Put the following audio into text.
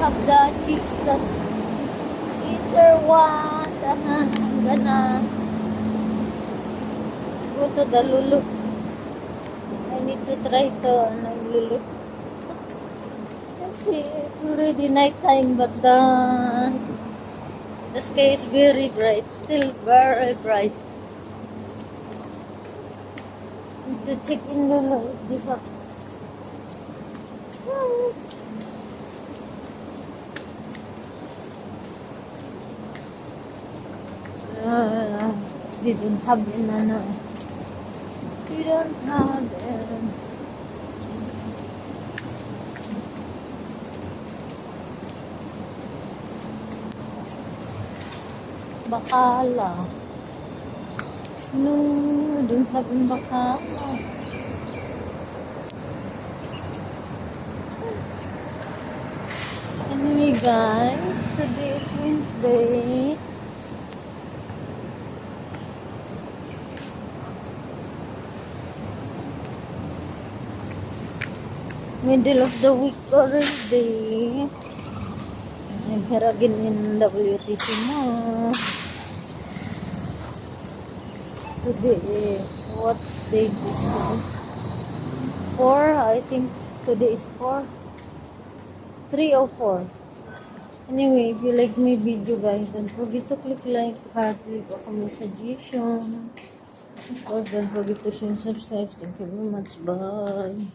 have the chips that either want. I'm gonna go to the Lulu. I need to try to Lulu. Kasi it's already night time, but the sky is very bright, still very bright. Need to check in Lulu if they have. They don't have in ano. They don't have it. Bakala. No, don't have in Bakala. Anyway guys, today is Wednesday. Middle of the week already. I'm here again in WTC Mall. Today is, what date is today? 4, I think today is 4. 3 or 4. Anyway, if you like my video guys, don't forget to click like, heart, leave a comment suggestion. Of course, don't forget to share and subscribe. Thank you very much. Bye.